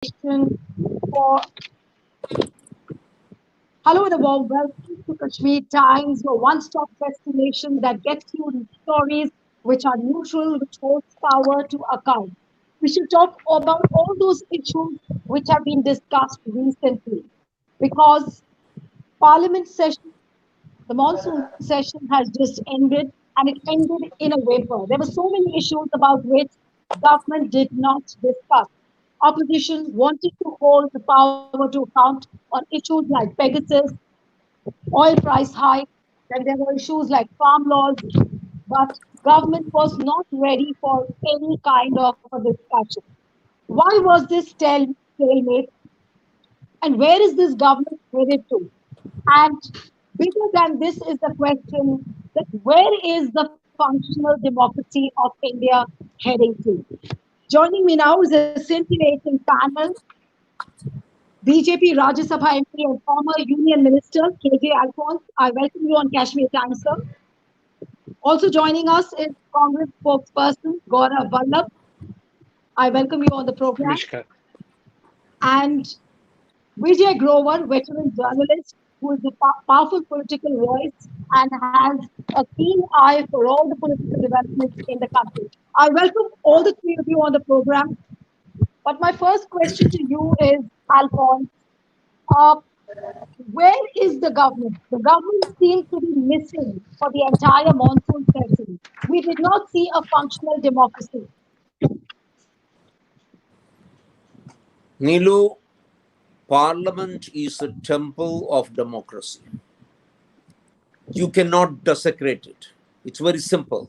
Nation for hello and a warm welcome to Kashmir Times, your one-stop destination that gets you the stories which are neutral, which holds power to account. We should talk about all those issues which have been discussed recently because Parliament session, the monsoon session has just ended and it ended in a vapor. There were so many issues about which government did not discuss. Opposition wanted to hold the power to account on issues like Pegasus, oil price hike, then there were issues like farm laws, but government was not ready for any kind of a discussion. Why was this stalemate and where is this government headed to? And bigger than this is the question that where is the functional democracy of India heading to? Joining me now is a scintillating panel. BJP Rajya Sabha MP and former Union Minister KJ Alphonse. I welcome you on Kashmir Times, sir. Also joining us is Congress spokesperson Gaurav Vallabh. I welcome you on the program. Namaskar. And Vijay Grover, veteran journalist who is a powerful political voice and has a keen eye for all the political developments in the country. I welcome all the three of you on the program. But my first question to you is, Alphonse, uh, where is the government? The government seems to be missing for the entire monsoon session. We did not see a functional democracy. Neelu, Parliament is a temple of democracy. You cannot desecrate it. It's very simple.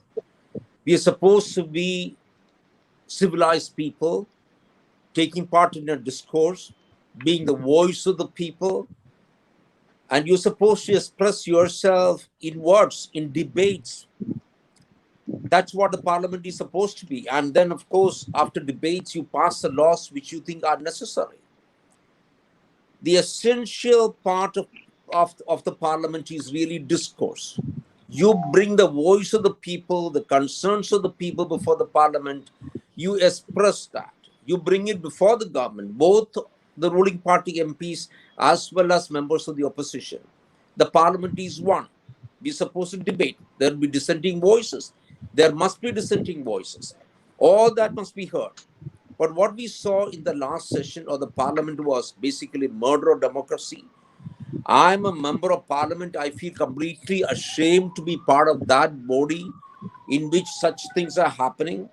We are supposed to be civilized people, taking part in a discourse, being the voice of the people, and you're supposed to express yourself in words, in debates. That's what the parliament is supposed to be. And then, of course, after debates, you pass the laws which you think are necessary. The essential part of the parliament is really discourse. You bring the voice of the people, the concerns of the people before the parliament. You express that. You bring it before the government, both the ruling party MPs as well as members of the opposition. The parliament is one. We're supposed to debate. There will be dissenting voices. There must be dissenting voices. All that must be heard. But what we saw in the last session of the parliament was basically murder of democracy. I'm a member of parliament. I feel completely ashamed to be part of that body in which such things are happening.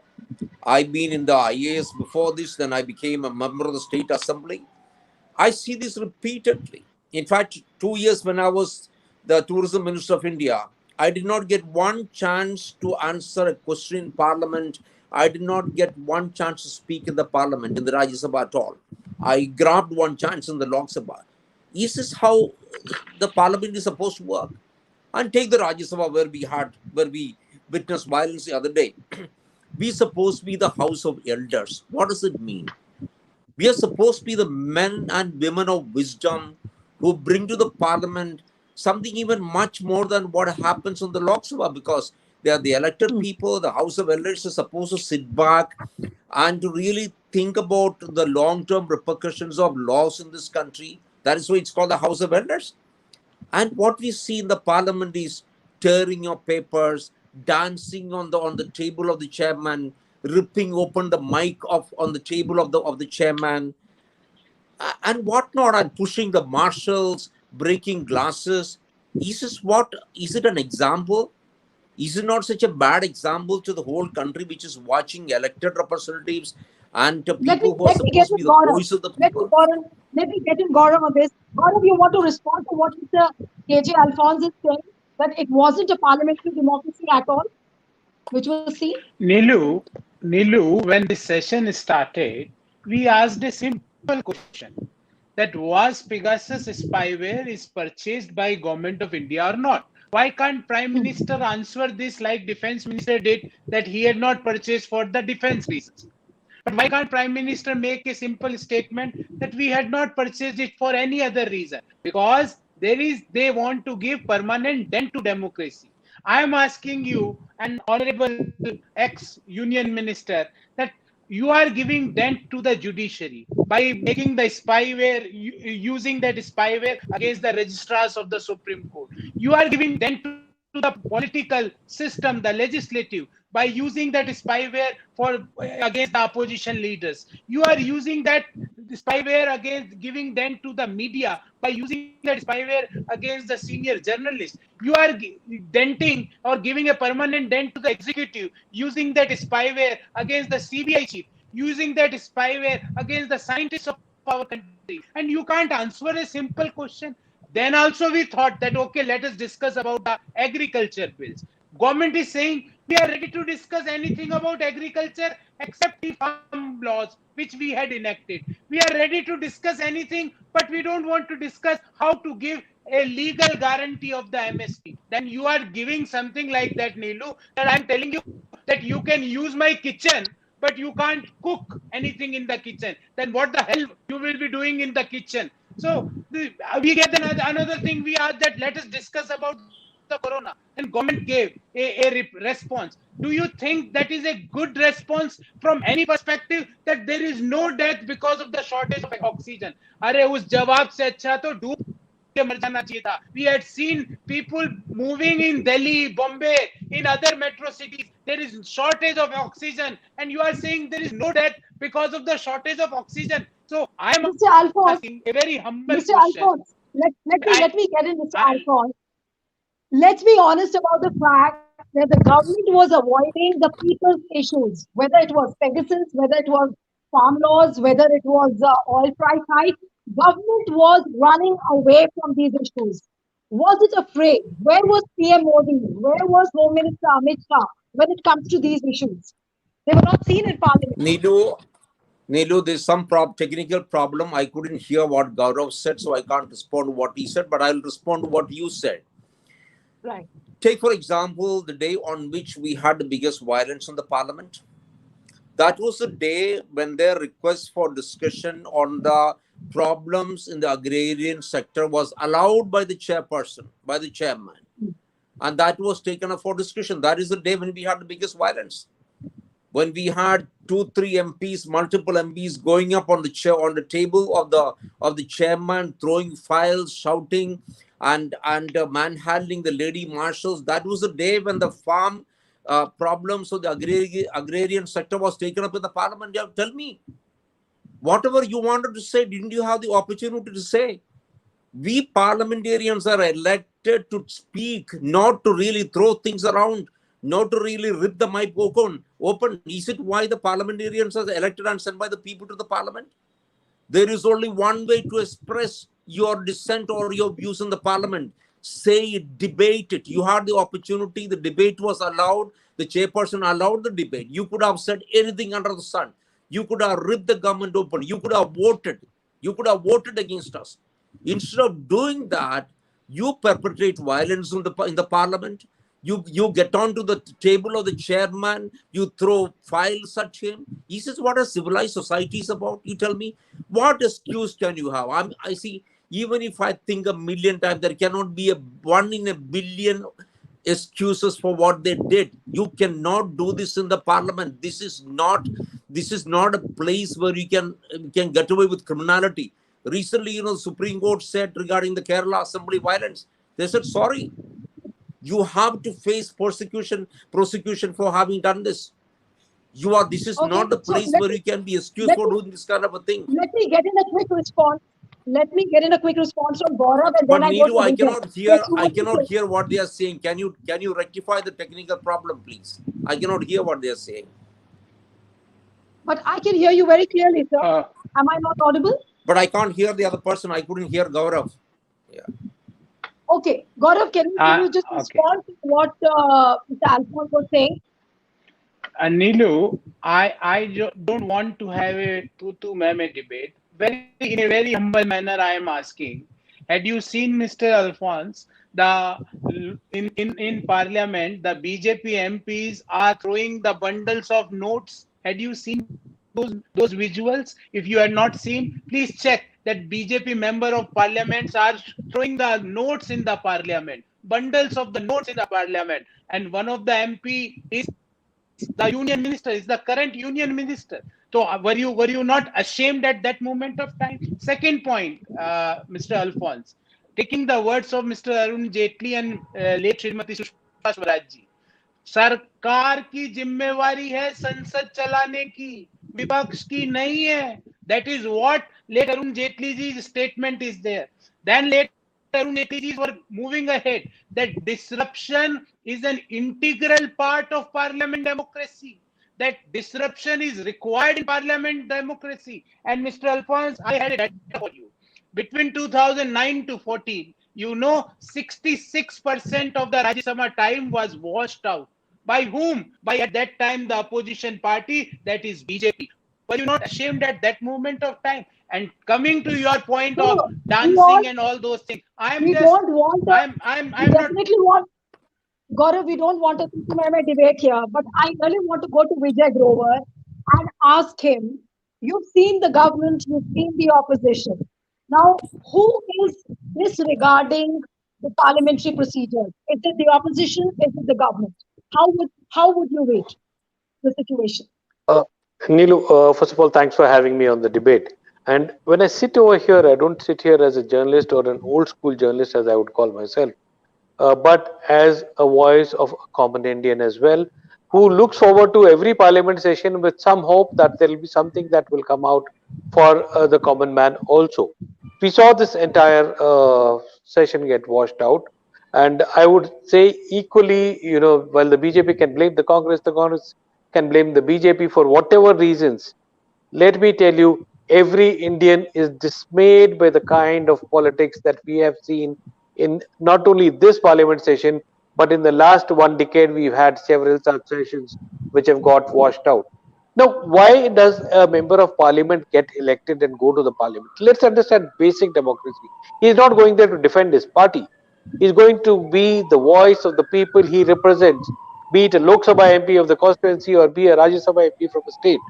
I've been in the IAS before this, then I became a member of the State Assembly. I see this repeatedly. In fact, 2 years when I was the Tourism Minister of India, I did not get one chance to answer a question in Parliament. I did not get one chance to speak in the Parliament, in the Rajya Sabha at all. I grabbed one chance in the Lok Sabha. Is this how the Parliament is supposed to work? And take the Rajya Sabha where we witnessed violence the other day. We're supposed to be the house of elders. What does it mean? We are supposed to be the men and women of wisdom who bring to the parliament something even much more than what happens on the Lok Sabha, because they are the elected people. The House of Elders is supposed to sit back and to really think about the long-term repercussions of laws in this country. That is why it's called the House of Elders. And what we see in the parliament is tearing your papers, dancing on the table of the chairman, ripping open the mic on the table of the chairman, and whatnot, and pushing the marshals, breaking glasses. Is it an example? Is it not such a bad example to the whole country, which is watching elected representatives and to people who are Let me get supposed to in be the Gaurav. voice of the people? Let me get in Gaurav on this. Gaurav, you want to respond to what Mr. KJ Alphonse is saying, that it wasn't a parliamentary democracy at all, which was seen? Neelu, Neelu, when this session started, we asked a simple question that was Pegasus spyware is purchased by Government of India or not? Why can't Prime Minister answer this like Defense Minister did, that he had not purchased for the defense reasons? But why can't Prime Minister make a simple statement that we had not purchased it for any other reason? Because they want to give permanent dent to democracy. I am asking you, an honorable ex-union minister, that you are giving dent to the judiciary by making the spyware, using that spyware against the registrars of the Supreme Court. You are giving dent to the political system, the legislative, by using that spyware for against the opposition leaders. You are using that spyware against, giving dent to the media by using that spyware against the senior journalists. You are denting or giving a permanent dent to the executive using that spyware against the CBI chief, using that spyware against the scientists of our country. And you can't answer a simple question. Then also we thought that, okay, let us discuss about the agriculture bills. Government is saying we are ready to discuss anything about agriculture except the farm laws which we had enacted. We are ready to discuss anything, but we don't want to discuss how to give a legal guarantee of the MSP. Then you are giving something like that, Neelu, that I'm telling you that you can use my kitchen, but you can't cook anything in the kitchen. Then what the hell you will be doing in the kitchen? So we get another thing. We asked that let us discuss about the corona. Then government gave a response. Do you think that is a good response from any perspective, that there is no death because of the shortage of oxygen? अरे उस जवाब से अच्छा तो डूब के मर जाना चाहिए था. We had seen people moving in Delhi, Bombay, in other metro cities. There is shortage of oxygen, and you are saying there is no death because of the shortage of oxygen. So I am Mr. Alphonse, asking a very humble Mr. question. Alphonse, let me get in, Mr. I, Alphonse. Let's be honest about the fact that the government was avoiding the people's issues, whether it was Pegasus, whether it was farm laws, whether it was oil price hike. Government was running away from these issues. Was it afraid? Where was PM Modi? Where was Home Minister Amit Shah when it comes to these issues? They were not seen in Parliament. Neelu, there's some technical problem. I couldn't hear what Gaurav said, so I can't respond to what he said, but I'll respond to what you said. Right. Take, for example, the day on which we had the biggest violence in the parliament. That was the day when their request for discussion on the problems in the agrarian sector was allowed by the chairperson, by the chairman. And that was taken up for discussion. That is the day when we had the biggest violence. When we had 2-3 MPs, multiple MPs going up on the chair, on the table of the chairman, throwing files, shouting, and manhandling the lady marshals. That was the day when the farm problems of the agrarian sector was taken up in the parliament. Yeah, tell me, whatever you wanted to say, didn't you have the opportunity to say? We parliamentarians are elected to speak, not to really throw things around, not to really rip the mic open. Is it why the parliamentarians are elected and sent by the people to the parliament? There is only one way to express your dissent or your views in the parliament. Say it, debate it. You had the opportunity. The debate was allowed. The chairperson allowed the debate. You could have said anything under the sun. You could have ripped the government open. You could have voted. You could have voted against us. Instead of doing that, you perpetrate violence in the parliament. You get onto the table of the chairman. You throw files at him. Is this what a civilized society is about? You tell me, what excuse can you have? I see. Even if I think a million times, there cannot be a 1 in a billion excuses for what they did. You cannot do this in the parliament. This is not a place where you can get away with criminality. Recently, the Supreme Court said regarding the Kerala Assembly violence, they said, sorry, you have to face prosecution for having done this. This is Okay, not the so place where you can be excused for doing this kind of a thing. let me get in a quick response. Let me get in a quick response from Gaurav, and But then I go Neelu, to Vijay. I cannot hear what they are saying. Can you rectify the technical problem, please? I cannot hear what they are saying. But I can hear you very clearly, sir. Am I not audible? But I can't hear the other person. I couldn't hear Gaurav. Yeah. Okay, Gaurav, can you just respond to what Mr. Alphonse was saying? Neelu, I don't want to have a tu meme debate. In a very humble manner, I am asking. Had you seen Mr. Alphonse? In Parliament, the BJP MPs are throwing the bundles of notes. Had you seen those visuals? If you had not seen, please check that BJP member of parliaments are throwing the notes in the parliament, bundles of the notes in the parliament, and one of the MP is the union minister, is the current union minister. So were you not ashamed at that moment of time? Second point, Mr. Alphonse, taking the words of Mr. Arun Jaitley and late Srimati Sushma Swaraj ji, सरकार की जिम्मेवारी है संसद चलाने की, विपक्ष की नहीं है. That is what late Arun Jaitley ji's statement is there. Then late Arun Jaitley ji were moving ahead that disruption is an integral part of parliament democracy. That disruption is required in parliament democracy. And Mr. Alphonse, I had a data for you. Between 2009 to 14, 66% of the Rajya Sabha time was washed out. By whom? By at that time the opposition party, that is BJP. Were you not ashamed at that moment of time? And coming to your point of So we dancing want, and all those things, we don't want a, we I'm not. definitely want, Gaurav, we don't want a Sukumema debate here, but I really want to go to Vijay Grover and ask him, you've seen the government, you've seen the opposition. Now, who is disregarding the parliamentary procedures? Is it the opposition? Is it the government? How would you rate the situation? Uh, Neelu, first of all, thanks for having me on the debate. And when I sit over here, I don't sit here as a journalist or an old school journalist, as I would call myself, but as a voice of a common Indian as well, who looks forward to every parliament session with some hope that there will be something that will come out for the common man also. We saw this entire session get washed out. And I would say equally, while the BJP can blame the Congress can blame the BJP for whatever reasons. Let me tell you, every Indian is dismayed by the kind of politics that we have seen in not only this parliament session, but in the last 1 decade, we've had several such sessions which have got washed out. Now, why does a member of parliament get elected and go to the parliament? Let's understand basic democracy. He's not going there to defend his party. He's going to be the voice of the people he represents, be it a Lok Sabha MP of the constituency or be a Rajya Sabha MP from a state.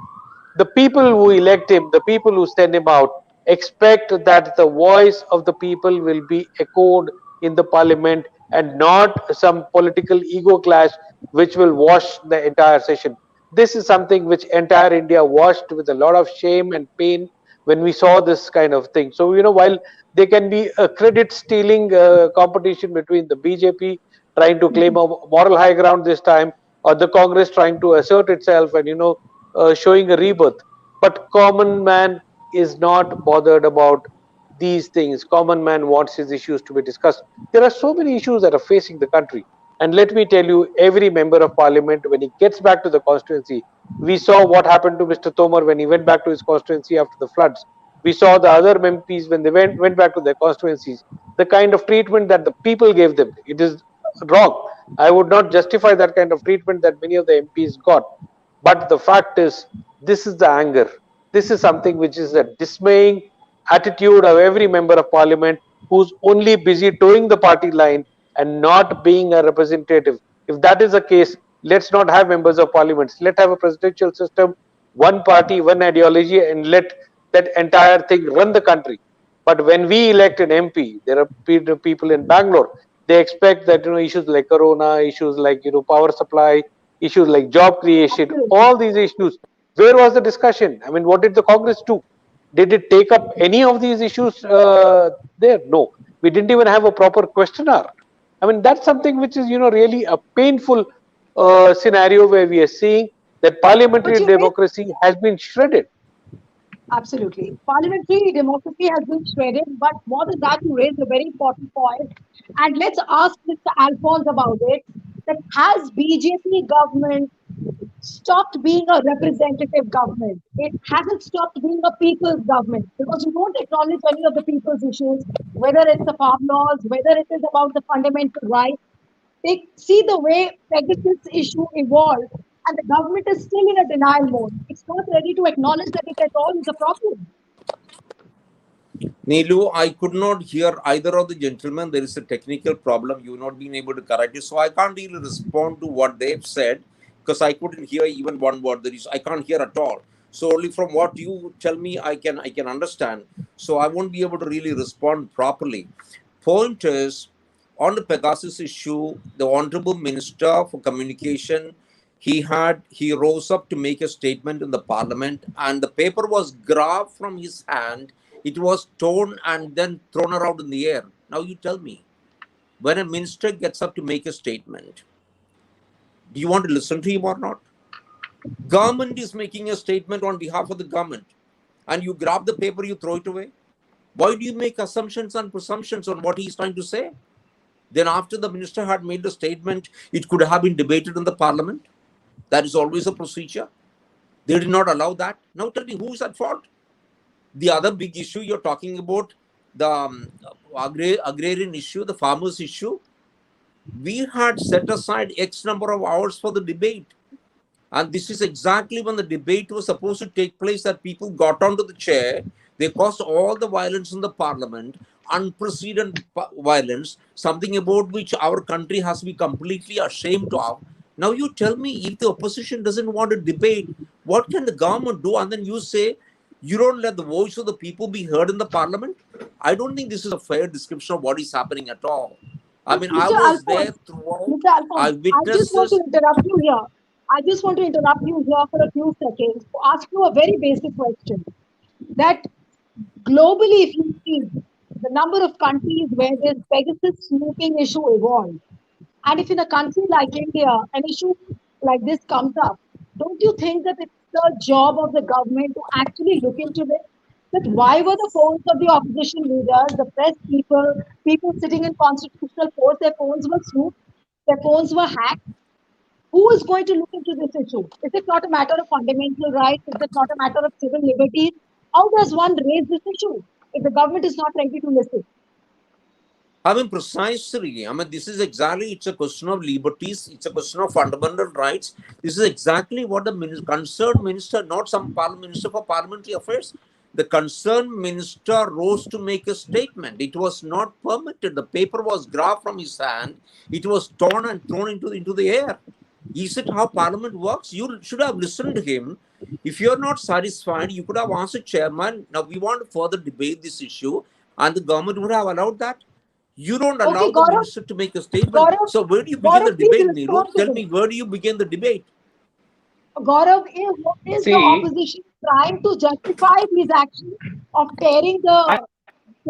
The people who elect him, the people who send him out, expect that the voice of the people will be echoed in the parliament and not some political ego clash which will wash the entire session. This is something which entire India watched with a lot of shame and pain when we saw this kind of thing. So, while there can be a credit stealing competition between the BJP trying to claim a moral high ground this time, or the Congress trying to assert itself and, showing a rebirth. But common man is not bothered about these things. Common man wants his issues to be discussed. There are so many issues that are facing the country. And let me tell you, every member of parliament, when he gets back to the constituency, we saw what happened to Mr. Tomar when he went back to his constituency after the floods. We saw the other MPs when they went back to their constituencies, the kind of treatment that the people gave them. It is wrong. I would not justify that kind of treatment that many of the MPs got. But the fact is, this is the anger. This is something which is a dismaying attitude of every member of parliament who's only busy towing the party line and not being a representative. If that is the case, let's not have members of parliament. Let's have a presidential system, one party, one ideology, and let that entire thing run the country. But when we elect an MP, there are people in Bangalore. They expect that issues like corona, issues like power supply, issues like job creation, Absolutely. all these issues. Where was the discussion? I mean, what did the Congress do? Did it take up any of these issues there? No. We didn't even have a proper questionnaire. I mean, that's something which is, really a painful scenario where we are seeing that But parliamentary you raised democracy has been shredded. Absolutely. Parliamentary democracy has been shredded, but more than that, you raised a very important point. And let's ask Mr. Alphonse about it. That has BJP government stopped being a representative government? It hasn't stopped being a people's government because you don't acknowledge any of the people's issues, whether it's the farm laws, whether it is about the fundamental rights. They see the way Pegasus issue evolved, and the government is still in a denial mode. It's not ready to acknowledge that it at all is a problem. Neelu, I could not hear either of the gentlemen. There is a technical problem. You've not been able to correct it. So I can't really respond to what they've said because I couldn't hear even one word. I can't hear at all. So only from what you tell me, I can understand. So I won't be able to really respond properly. Point is, on the Pegasus issue, the Honorable Minister for Communication He rose up to make a statement in the parliament, and the paper was grabbed from his hand. It was torn and then thrown around in the air. Now you tell me, when a minister gets up to make a statement, do you want to listen to him or not? Government is making a statement on behalf of the government, and you grab the paper, you throw it away. Why do you make assumptions and presumptions on what he's trying to say? Then after the minister had made the statement, it could have been debated in the parliament. That is always a procedure. They did not allow that. Now tell me, who is at fault? The other big issue you're talking about, the agrarian issue, the farmers issue, we had set aside X number of hours for the debate. And this is exactly when the debate was supposed to take place, that people got onto the chair. They caused all the violence in the parliament, unprecedented violence, something about which our country has to be completely ashamed of. Now you tell me, if the opposition doesn't want to debate, what can the government do? And then you say, you don't let the voice of the people be heard in the parliament? I don't think this is a fair description of what is happening at all. I mean, I Mr. was there Alphonse, throughout. Mr. I Alphonse, I just witnessed want to this. interrupt you here. I just want to interrupt you here for a few seconds to ask you a very basic question. That globally, if you see the number of countries where this Pegasus snooping issue evolved, and if in a country like India, an issue like this comes up, don't you think that it's the job of the government to actually look into this? That why were the phones of the opposition leaders, the press people, people sitting in constitutional posts, their phones were snooped, their phones were hacked? Who is going to look into this issue? Is it not a matter of fundamental rights? Is it not a matter of civil liberties? How does one raise this issue if the government is not ready to listen? I mean, precisely. I mean, this is exactly, it's a question of liberties, it's a question of fundamental rights. This is exactly what the concerned minister, not some minister for parliamentary affairs, the concerned minister rose to make a statement. It was not permitted. The paper was grabbed from his hand, it was torn and thrown into the air. Is it how parliament works? You should have listened to him. If you're not satisfied, you could have asked the chairman, now we want to further debate this issue, and the government would have allowed that. You don't allow Okay, the minister to make a statement. Gaurav, So where do you begin the Gaurav, please debate, Neelu? respond to Tell this. me, where do you begin the debate? Gaurav, is the See, opposition trying to justify these actions of I,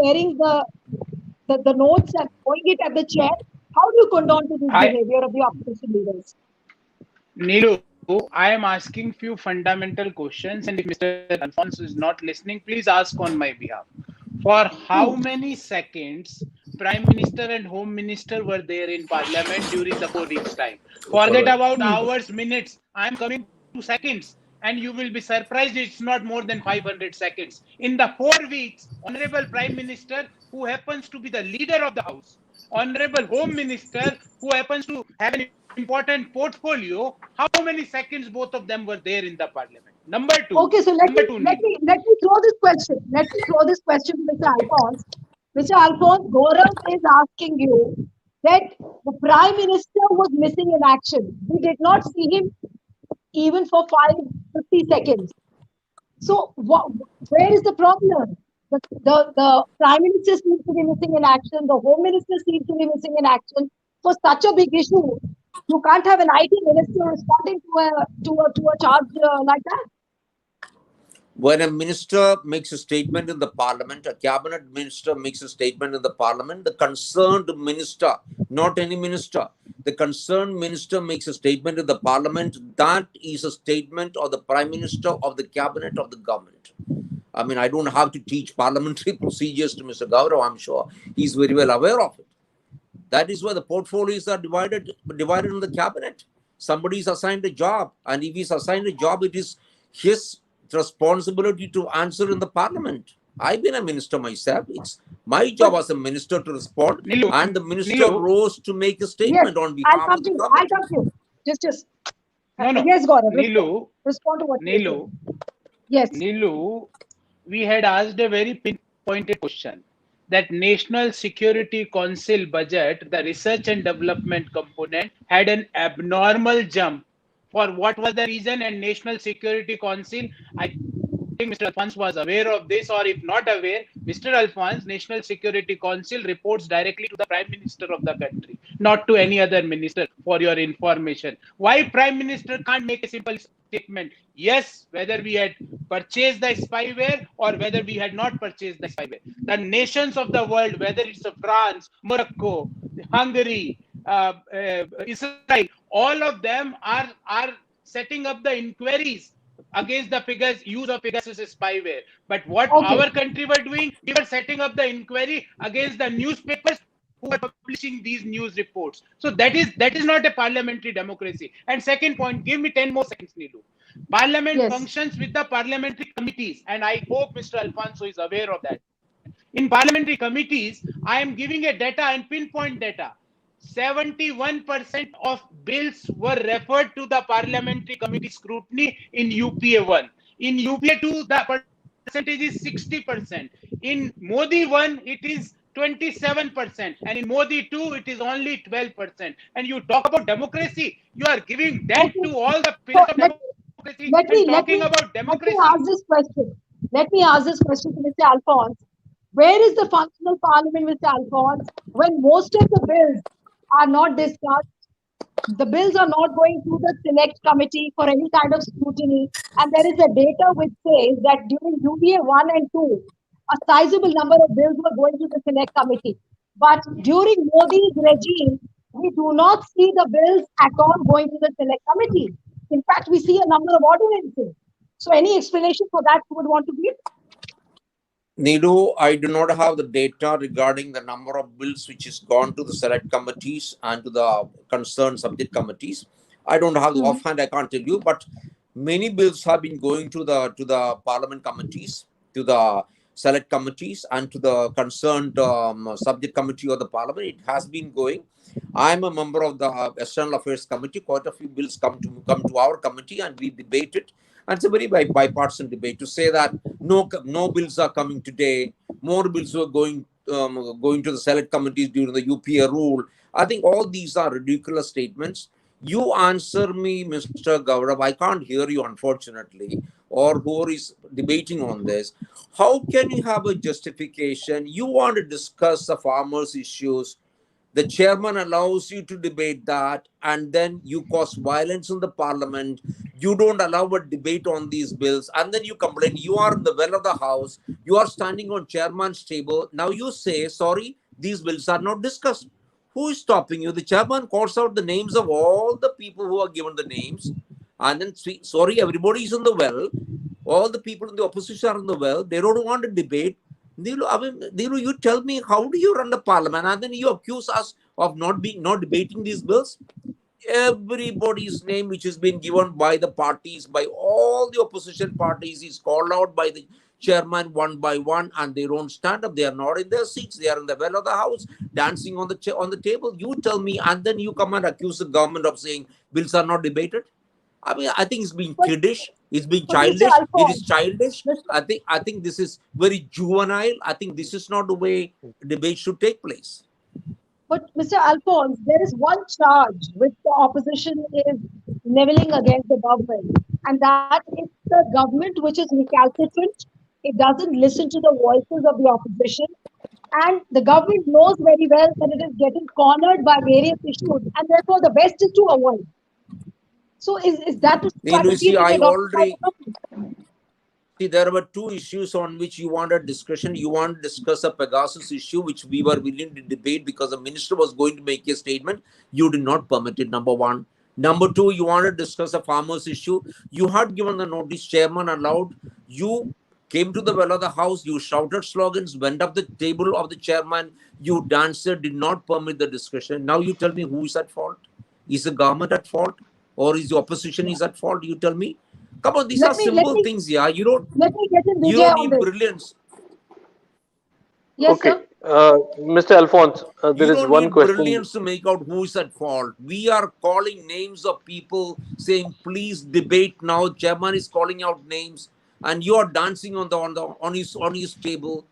tearing the notes and throwing it at the chair? How do you condone to this I, behavior of the opposition leaders? Neelu, I am asking few fundamental questions, and if Mr. Alphonse is not listening, please ask on my behalf. For how Hmm. many seconds Prime Minister and Home Minister were there in Parliament during the 4 weeks time? All Forget right. about Hmm. hours, minutes. I am coming to seconds, and you will be surprised it's not more than 500 seconds. In the 4 weeks, Honorable Prime Minister, who happens to be the leader of the House, Honorable Home Minister, who happens to have an important portfolio, how many seconds both of them were there in the Parliament? Okay, so Number two, Neelu. let me throw this question. Let me throw this question to Mr. Alphonse. Mr. Alphonse, Gaurav is asking you that the Prime Minister was missing in action. We did not see him even for 50 seconds. So where is the problem? The Prime Minister seems to be missing in action. The Home Minister seems to be missing in action. For such a big issue, you can't have an IT minister responding to a charge like that. When a minister makes a statement in the parliament, a cabinet minister makes a statement in the parliament, the concerned minister, not any minister, the concerned minister makes a statement in the parliament, that is a statement of the prime minister, of the cabinet, of the government. I mean, I don't have to teach parliamentary procedures to Mr. Gaurav. I'm sure he's very well aware of it. That is why the portfolios are divided in the cabinet. Somebody is assigned a job, and if he's assigned a job, it is his responsibility to answer in the parliament. I've been a minister myself. It's my job But as a minister to respond, Neelu, and the minister Neelu, rose to make a yes, statement on I'll behalf come of to the you. I'll government. come to you. Just no, no, yes, Gaurav, respond. Neelu, Respond to what you're Neelu, saying. Yes. Neelu, we had asked a very pinpointed question that National Security Council budget, the research and development component, had an abnormal jump. For what was the reason? And National Security Council, I Mr. Alphonse was aware of this, or if not aware, Mr. Alphonse, National Security Council reports directly to the Prime Minister of the country, not to any other minister, for your information. Why Prime Minister can't make a simple statement? Yes, whether we had purchased the spyware or whether we had not purchased the spyware. The nations of the world, whether it's France, Morocco, Hungary, Israel, all of them are setting up the inquiries against the use of Pegasus spyware. But what Okay. our country were doing, we were setting up the inquiry against the newspapers who were publishing these news reports. So that is not a parliamentary democracy. And second point, give me 10 more seconds, Neelu. Parliament Yes. functions with the parliamentary committees, and I hope Mr. Alfonso is aware of that. In parliamentary committees, I am giving a data and pinpoint data. 71% of bills were referred to the parliamentary committee scrutiny in UPA 1. In UPA 2, the percentage is 60%. In Modi 1, it is 27%. And in Modi 2, it is only 12%. And you talk about democracy, you are giving dent Okay. to all the So pillars of democracy let and me let talking me about let me democracy. ask this question. Let me ask this question to Mr. Alphonse. Where is the functional parliament, Mr. Alphonse, when most of the bills are not discussed? The bills are not going through the select committee for any kind of scrutiny. And there is a data which says that during UBA 1 and 2, a sizable number of bills were going to the select committee. But during Modi's regime, we do not see the bills at all going to the select committee. In fact, we see a number of ordinances. So, any explanation for that you would want to give? Neelu, I do not have the data regarding the number of bills which is gone to the select committees and to the concerned subject committees. I don't have the Mhm. offhand, I can't tell you, but many bills have been going to the parliament committees, to the select committees, and to the concerned subject committee of the parliament. It has been going. I am a member of the External Affairs Committee. Quite a few bills come to our committee, and we debate it. And it's a very bipartisan debate. To say that no bills are coming today, more bills were going to the select committees during the UPA rule. I think all these are ridiculous statements. You answer me, Mr. Gaurav. I can't hear you, unfortunately, or who is debating on this. How can you have a justification? You want to discuss the farmers' issues. The chairman allows you to debate that, and then you cause violence in the parliament. You don't allow a debate on these bills, and then you complain. You are in the well of the house. You are standing on chairman's table. Now you say, sorry, these bills are not discussed. Who is stopping you? The chairman calls out the names of all the people who are given the names, and then sorry, everybody is in the well. All the people in the opposition are in the well. They don't want to debate. Neelu, you tell me, how do you run the parliament? And then you accuse us of not debating these bills. Everybody's name which has been given by the parties, by all the opposition parties, is called out by the chairman one by one, and they don't stand up. They are not in their seats. They are in the well of the house, dancing on the table. You tell me, and then you come and accuse the government of saying bills are not debated. I mean, I think it's being But, kiddish. It's being but Mr. childish. It is Alphonse, childish. Mr. I think this is very juvenile. I think this is not the way debate should take place. But Mr. Alphonse, there is one charge which the opposition is leveling against the government, and that is the government which is recalcitrant. It doesn't listen to the voices of the opposition, and the government knows very well that it is getting cornered by various issues, and therefore the best is to avoid. So, is that the You strategy see, being I adopted by the already government? see there were two issues on which you wanted discussion. You want to discuss a Pegasus issue, which we were willing to debate because the minister was going to make a statement. You did not permit it, number one. Number two, you want to discuss a farmers issue. You had given the notice, chairman allowed. You came to the well of the house, you shouted slogans, went up the table of the chairman, you danced, did not permit the discussion. Now you tell me who is at fault? Is the government at fault? Or is the opposition is at fault? You tell me. Come on, these are Let me let simple me things, yeah. You don't let me get in you Vijay don't on need this. brilliance. Yes, Okay, sir. Mr. Alphonse, there You is don't one need question. brilliance to make out who is at fault. We are calling names of people saying, please debate now. Chairman is calling out names, and you are dancing on his table.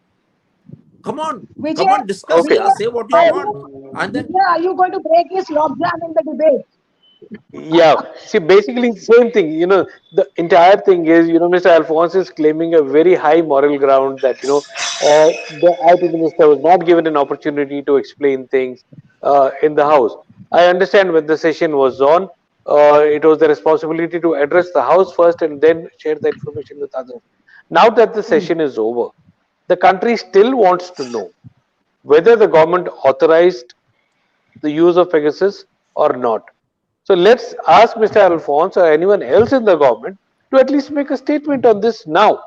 Come Vijay, on, discuss Okay, here, Vijay, say what you are want. you And then Vijay, are you going to break his logjam in the debate? Yeah, see, basically, same thing. The entire thing is, Mr. Alphonse is claiming a very high moral ground that, the IT minister was not given an opportunity to explain things in the House. I understand when the session was on, it was the responsibility to address the House first and then share the information with others. Now that the session is over, the country still wants to know whether the government authorized the use of Pegasus or not. So let's ask Mr. Alphonse or anyone else in the government to at least make a statement on this now.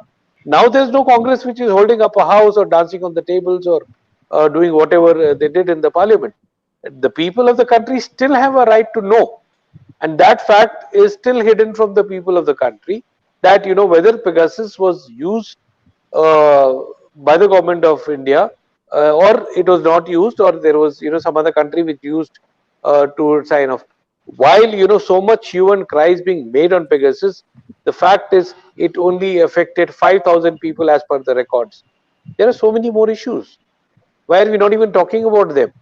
Now there's no Congress which is holding up a house or dancing on the tables or doing whatever they did in the parliament. The people of the country still have a right to know, and that fact is still hidden from the people of the country, that whether Pegasus was used uh, by the government of India, or it was not used, or there was some other country which used to sign off. While so much hue and cry is being made on Pegasus, the fact is it only affected 5,000 people as per the records. There are so many more issues. Why are we not even talking about them?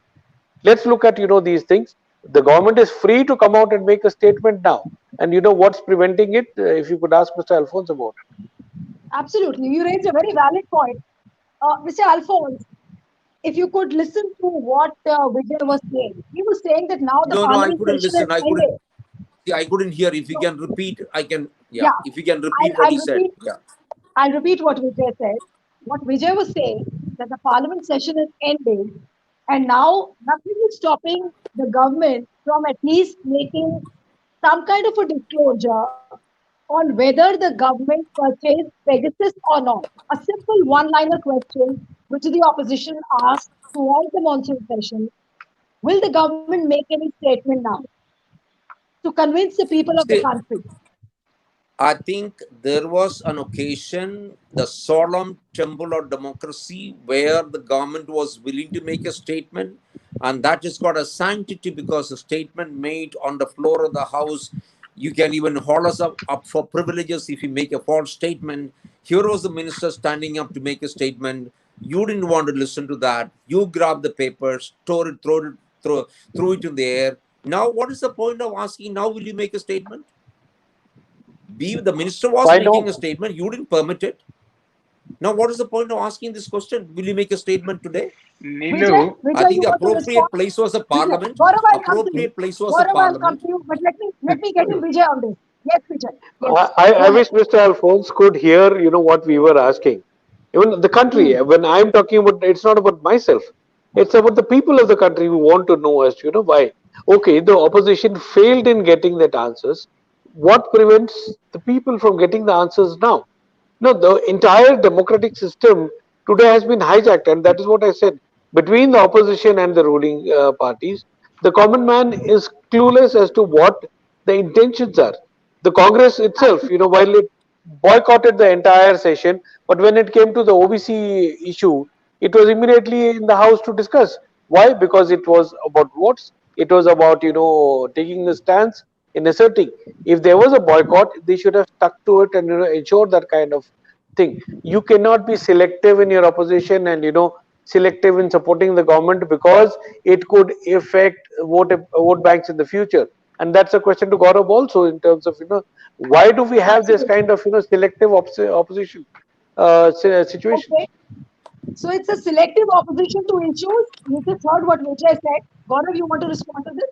Let's look at these things. The government is free to come out and make a statement now, and what's preventing it? If you could ask Mr. Alphonse about it. Absolutely. You raised a very valid point. Mr. Alphonse, if you could listen to what Vijay was saying, he was saying that now the No, no, I parliament couldn't session has listen. I couldn't. ended. See, I couldn't hear. If you So, can repeat, I can. Yeah, yeah, if you can I'll, repeat what I'll he said. repeat. Yeah. I'll repeat what Vijay said. What Vijay was saying that the parliament session is ended, and now nothing is stopping the government from at least making some kind of a disclosure on whether the government purchased Pegasus or not. A simple one-liner question which the opposition asked throughout the monsoon session. Will the government make any statement now to convince the people of the See, country? I think there was an occasion, the solemn temple of democracy, where the government was willing to make a statement, and that has got a sanctity because the statement made on the floor of the house, you can even haul us up for privileges if you make a false statement. Here was the minister standing up to make a statement. You didn't want to listen to that. You grabbed the papers, tore it, threw it in the air. Now, what is the point of asking? Now, will you make a statement? The minister was Why making a not? statement, you didn't permit it. Now what is the point of asking this question? Will you make a statement today? Vijay, Nilu, I Vijay, think you the want to respond? appropriate place was a Vijay, parliament. Gaurav, I'll come to you. Appropriate place was a Gaurav, I'll come parliament. to you. But let me get in Vijay on this. Yes, Vijay. Yes. I Go ahead. wish Mr. Alphonse could hear, what we were asking. Even the country, Hmm. when I'm talking about, it's not about myself. It's about the people of the country who want to know as to, why. Okay, the opposition failed in getting that answers. What prevents the people from getting the answers now? No, the entire democratic system today has been hijacked, and that is what I said. Between the opposition and the ruling parties, the common man is clueless as to what the intentions are. The Congress itself, Absolutely. while it boycotted the entire session, but when it came to the OBC issue, it was immediately in the House to discuss. Why? Because it was about votes. It was about taking a stance in asserting. If there was a boycott, they should have stuck to it and ensure that kind of thing. You cannot be selective in your opposition and selective in supporting the government because it could affect vote banks in the future. And that's a question to Gaurav also in terms of why do we have this Absolutely. kind of selective opposition situation? Okay. So it's a selective opposition to issues. You just heard what Vijay said. Gaurav, you want to respond to this?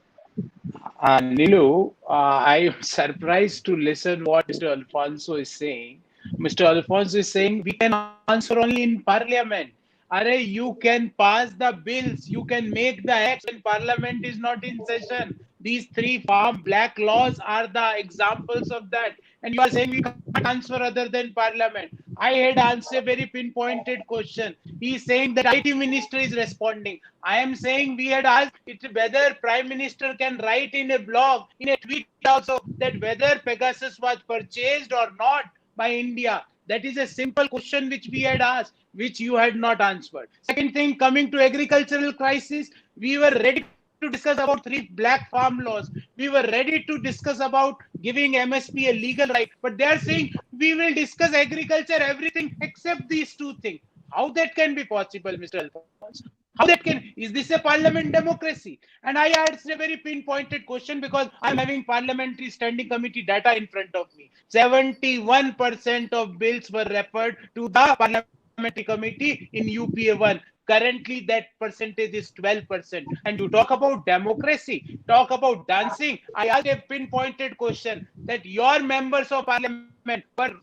Nilu, I'm surprised to listen what Mr. Alfonso is saying. Mr. Alfonso is saying we can answer only in Parliament. Are you can pass the bills, you can make the acts when Parliament is not in session. These three farm black laws are the examples of that. And you are saying we can't answer other than Parliament. I had answered a very pinpointed question. He is saying that IT minister is responding. I am saying we had asked it whether Prime Minister can write in a blog, in a tweet also, that whether Pegasus was purchased or not by India. That is a simple question which we had asked, which you had not answered. Second thing, coming to agricultural crisis, we were ready to discuss about three black farm laws. We were ready to discuss about giving MSP a legal right. But they are saying we will discuss agriculture, everything except these two things. How that can be possible, Mr. Alphonse? How that can, is this a parliament democracy? And I asked a very pinpointed question because I'm having parliamentary standing committee data in front of me. 71% of bills were referred to the parliamentary committee in UPA 1. Currently, that percentage is 12%. And you talk about democracy, talk about dancing. I asked a pinpointed question that your members of parliament were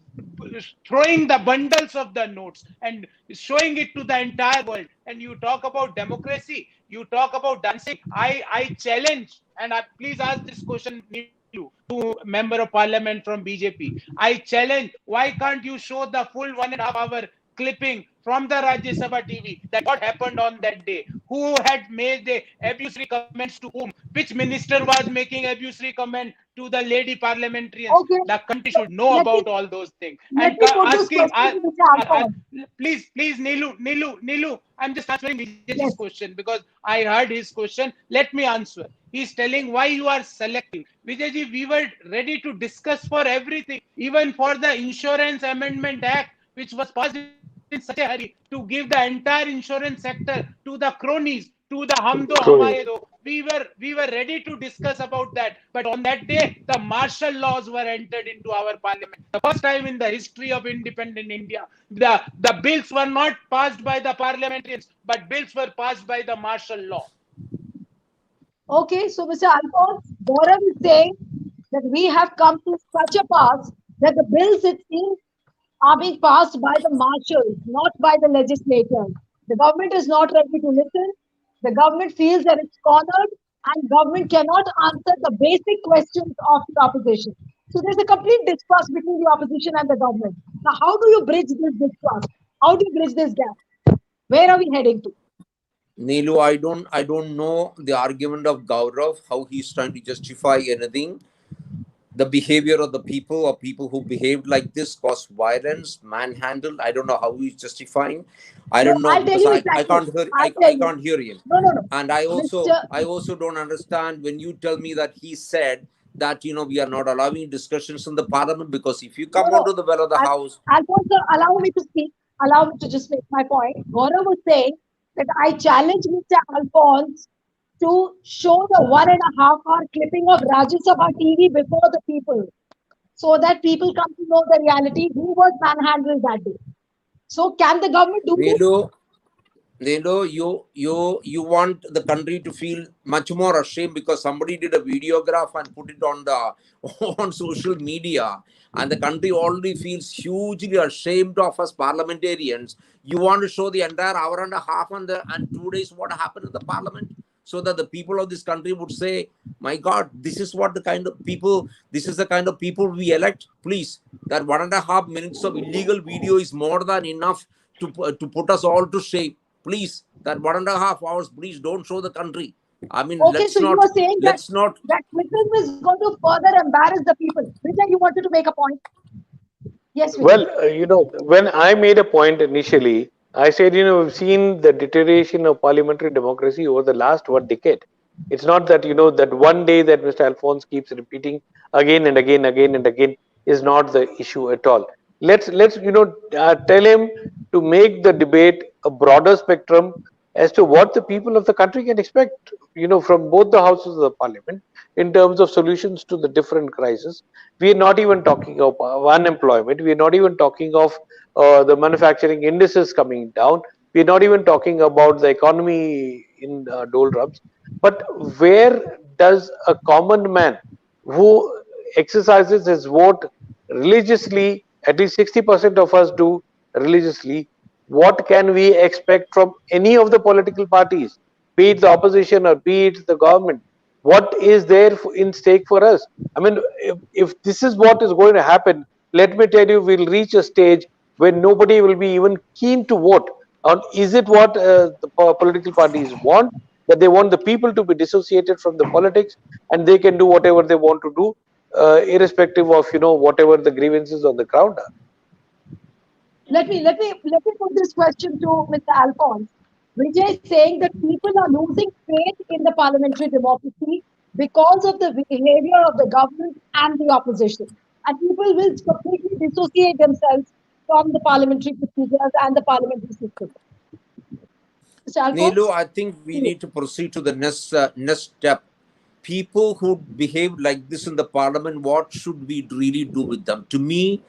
throwing the bundles of the notes and showing it to the entire world. And you talk about democracy, you talk about dancing. I challenge, and please ask this question, Neelu, to member of parliament from BJP. I challenge, why can't you show the full 1.5 hour clipping from the Rajya Sabha TV that what happened on that day, who had made the abusive comments to whom, which minister was making abusive comment to the lady parliamentarians. Okay, The country so should know let me about all those things. let And me put this asking, question to Mr. Alphonse. please, Neelu, I'm just answering Vijay's Yes. question because I heard his question. Let me answer. He's telling why you are selective. Vijayji, we were ready to discuss for everything, even for the Insurance Amendment Act, which was passed in such a hurry to give the entire insurance sector to the cronies, to the hum do True. hamare do. We were ready to discuss about that. But on that day, the martial laws were entered into our parliament. The first time in the history of independent India, the bills were not passed by the parliamentarians, but bills were passed by the martial law. Okay, so Mr. Alphonse, Gaurav is saying that we have come to such a pass that the bills, it seems, are being passed by the marshals, not by the legislators. The government is not ready to listen. The government feels that it's cornered, and government cannot answer the basic questions of the opposition. So there's a complete distrust between the opposition and the government. Now, how do you bridge this distrust? How do you bridge this gap? Where are we heading to? Neelu, I don't know the argument of Gaurav, how he's trying to justify anything. The behavior of the people or people who behaved like this caused violence, manhandled. I don't know how he's justifying. I No, don't know I'll tell because you I exactly. can't hear I'll tell I you. can't hear him. No, no, no. And I also Mr. I also don't understand when you tell me that he said that we are not allowing discussions in the parliament, because if you No, come no. onto the well of the house. Alphonse, sir, allow me to speak. Allow me to just make my point. Gaurav was saying that I challenge Mr. Alphonse to show the 1.5 hour clipping of Rajya Sabha TV before the people, so that people come to know the reality who was manhandled that day. So, can the government do this? Nelu, you want the country to feel much more ashamed because somebody did a videograph and put it on the on social media, and the country already feels hugely ashamed of us parliamentarians. You want to show the entire hour and a half and 2 days what happened in the parliament, so that the people of this country would say, "My God, this is what the kind of people, this is the kind of people we elect." Please, that 1.5 minutes of illegal video is more than enough to put us all to shame. Please, that 1.5 hours, please don't show the country. I mean, Okay, so you are saying that let's not. that clipping is going to further embarrass the people. Vijay, you wanted to make a point? Yes, Vijay. Well, when I made a point initially, I said, we've seen the deterioration of parliamentary democracy over the last 1 decade. It's not that, that one day that Mr. Alphonse keeps repeating again and again, again and again is not the issue at all. Let's tell him to make the debate a broader spectrum as to what the people of the country can expect, from both the houses of the parliament in terms of solutions to the different crises. We are not even talking of unemployment. We are not even talking of the manufacturing indices coming down. We are not even talking about the economy in doldrums. But where does a common man who exercises his vote religiously, at least 60% of us do religiously, what can we expect from any of the political parties, be it the opposition or be it the government? What is there in stake for us? I mean, if this is what is going to happen, let me tell you, we'll reach a stage where nobody will be even keen to vote on, is it what the political parties want, that they want the people to be dissociated from the politics and they can do whatever they want to do, irrespective of whatever the grievances on the ground are. Let me put this question to Mr. Alphonse. Vijay is saying that people are losing faith in the parliamentary democracy because of the behavior of the government and the opposition. And people will completely dissociate themselves from the parliamentary procedures and the parliamentary system. Mr. Neelu, Alphonse? I think we need to proceed to the next step. People who behave like this in the parliament, what should we really do with them? To me,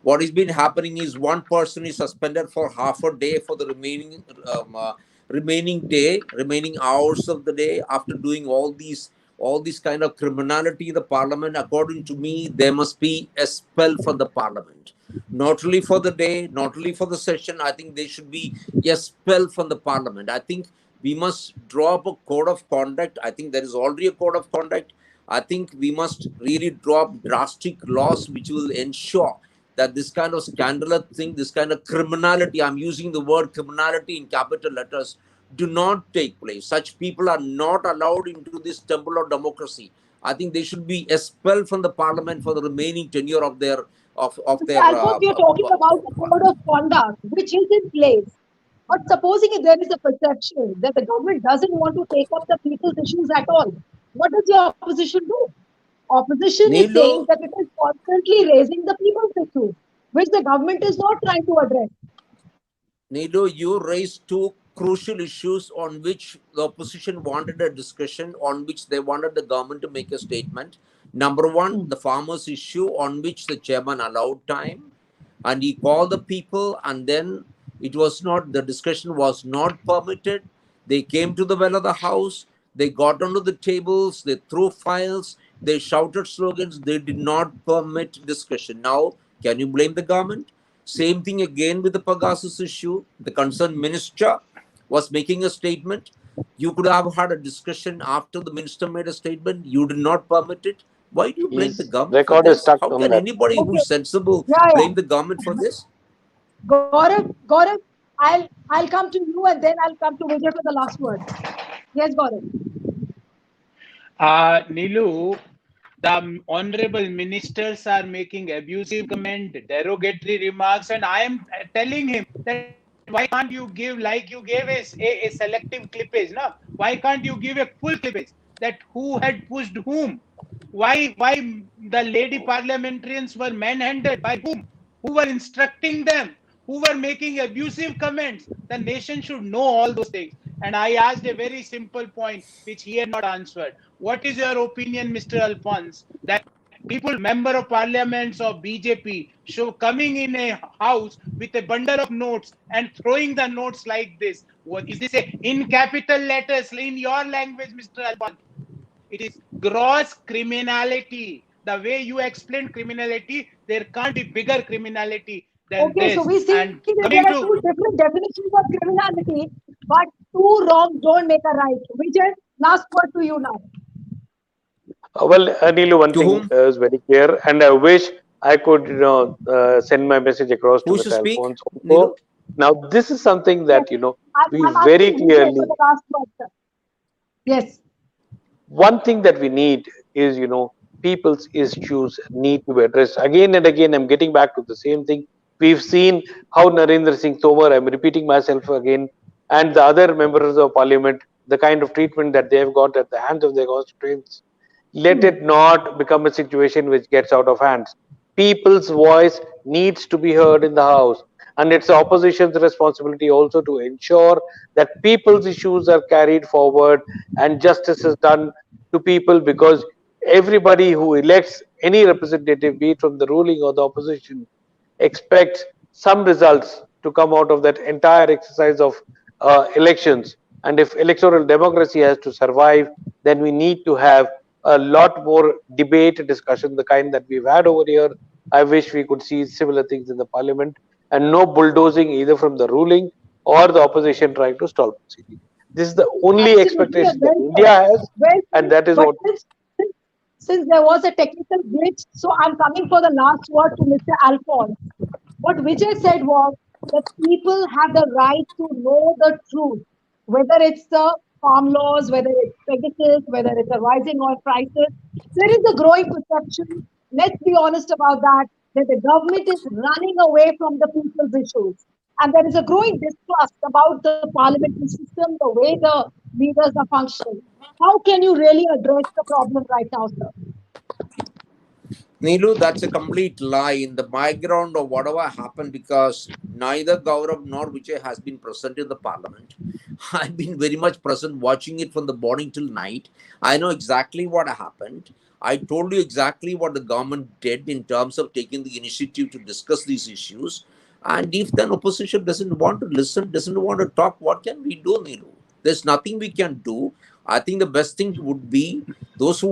what has been happening is one person is suspended for half a day for the remaining hours of the day after doing all these kind of criminality in the parliament. According to me, they must be expelled from the parliament. Not only for the day, not only for the session. I think they should be expelled from the parliament. I think we must draw up a code of conduct. I think there is already a code of conduct. I think we must really draw up drastic laws which will ensure that this kind of scandalous thing, this kind of criminality, I'm using the word criminality in capital letters, do not take place. Such people are not allowed into this temple of democracy. I think they should be expelled from the parliament for the remaining tenure of their of Mr. their Alphonse, you're talking about the code of conduct, which is in place. But supposing if there is a perception that the government doesn't want to take up the people's issues at all, what does the opposition do? Opposition is saying Neelu, that it is constantly raising the people's issues, which the government is not trying to address. Neelu, you raised two crucial issues on which the opposition wanted a discussion, on which they wanted the government to make a statement. Number one, the farmers' issue, on which the chairman allowed time, and he called the people, and then the discussion was not permitted. They came to the well of the house, they got onto the tables, they threw files, they shouted slogans, they did not permit discussion. Now, can you blame the government? Same thing again with the Pegasus issue. The concerned minister was making a statement. You could have had a discussion after the minister made a statement. You did not permit it. Why do you blame the His government for record is this? stuck How on can that. anybody Okay, who's sensible yeah, yeah. blame the government for this? Gaurav, I'll come to you and then I'll come to Vijay for the last word. Yes, Gaurav. Nilu, the honorable ministers are making abusive comment, derogatory remarks, and I am telling him that why can't you give, like you gave a selective clippage, no? Why can't you give a full clippage that who had pushed whom? Why the lady parliamentarians were manhandled by whom? Who were instructing them? Who were making abusive comments? The nation should know all those things. And I asked a very simple point which he had not answered. What is your opinion, Mr. Alphonse, that people, member of parliaments of BJP, show coming in a house with a bundle of notes and throwing the notes like this? What is this? In capital letters in your language, Mr. Alphonse? It is gross criminality. The way you explained criminality, there can't be bigger criminality than Okay, so this. we see And that there are coming two to different definitions of criminality, but two wrongs don't make a right. Vijay, last word to you now. Well, Neelu, one To thing whom? is very clear, and I wish I could, send my message across to Who should Mr. speak? Alphonse Nilu? also. Now, this is something Yes, that, we I'm very asking Vijay for clearly, the last word, sir. Yes. one thing that we need is, people's issues need to be addressed. Again and again, I'm getting back to the same thing. We've seen how Narendra Singh Tomar, I'm repeating myself again, and the other members of parliament, the kind of treatment that they have got at the hands of their constituents. Let Hmm. it not become a situation which gets out of hands. People's voice needs to be heard in the house, and it's the opposition's responsibility also to ensure that people's issues are carried forward and justice is done to people, because everybody who elects any representative, be it from the ruling or the opposition, expects some results to come out of that entire exercise of elections. And if electoral democracy has to survive, then we need to have a lot more debate, discussion, the kind that we've had over here. I wish we could see similar things in the parliament, and no bulldozing either from the ruling or the opposition trying to stall proceedings. This is the only Absolutely, expectation that well India said. has, Well and said. that is But what. since there was a technical glitch, so I'm coming for the last word to Mr. Alphonse. What Vijay said was that people have the right to know the truth, whether it's the farm laws, whether it's Pegasus, whether it's the rising oil prices. There is a growing perception, let's be honest about that the government is running away from the people's issues. And there is a growing distrust about the parliamentary system, the way the leaders are functioning. How can you really address the problem right now, sir? Neelu, that's a complete lie in the background of whatever happened, because neither Gaurav nor Vijay has been present in the parliament. I've been very much present watching it from the morning till night. I know exactly what happened. I told you exactly what the government did in terms of taking the initiative to discuss these issues. And if then opposition doesn't want to listen, doesn't want to talk, what can we do, Neelu? There's nothing we can do. I think the best thing would be those who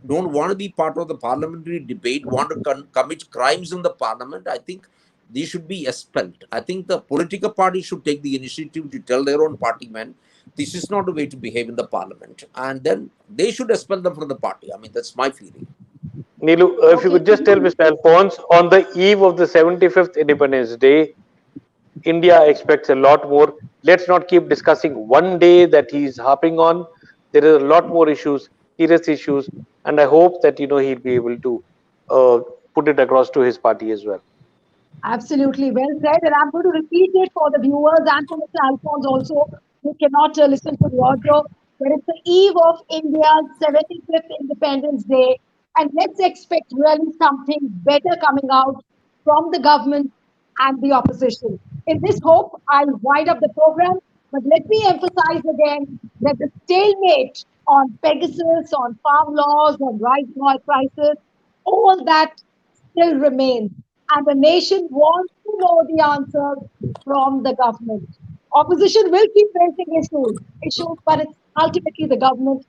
don't want to be part of the parliamentary debate, want to commit crimes in the parliament. I think they should be expelled. I think the political party should take the initiative to tell their own party men this is not the way to behave in the parliament, and then they should expel them from the party. I mean, that's my feeling. Neelu, if you Okay, could just tell Mr. Alphonse, on the eve of the 75th Independence Day, India expects a lot more. Let's not keep discussing one day that he's harping on. There is a lot more issues, serious issues, and I hope that he'll be able to uh, put it across to his party as well. absolutely well said. And I'm going to repeat it for the viewers and for Mr. Alphonse also, who cannot listen to the audio. But it's the eve of India's 75th Independence Day. And let's expect really something better coming out from the government and the opposition. In this hope, I'll wind up the program. But let me emphasize again that the stalemate on Pegasus, on farm laws, on rising oil prices, all that still remains. And the nation wants to know the answers from the government. Opposition will keep raising issues, but it's ultimately the government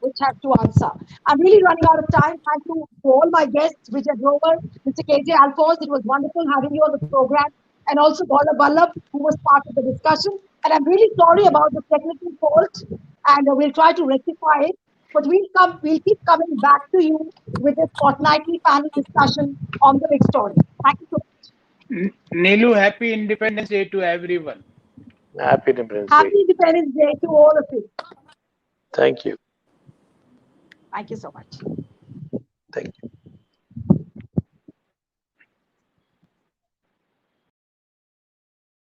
which has to answer. I'm really running out of time. Thank you to all my guests, Vijay Grover, Mr. KJ Alphonse. It was wonderful having you on the program, and also Gaurav Ballab, who was part of the discussion. And I'm really sorry about the technical fault, and we'll try to rectify it. But we'll keep coming back to you with a fortnightly panel discussion on the big story. Thank you so much. Neelu, happy Independence Day to everyone. Happy Independence Day. Happy Independence Day to all of you. Thank you. Thank you so much. Thank you.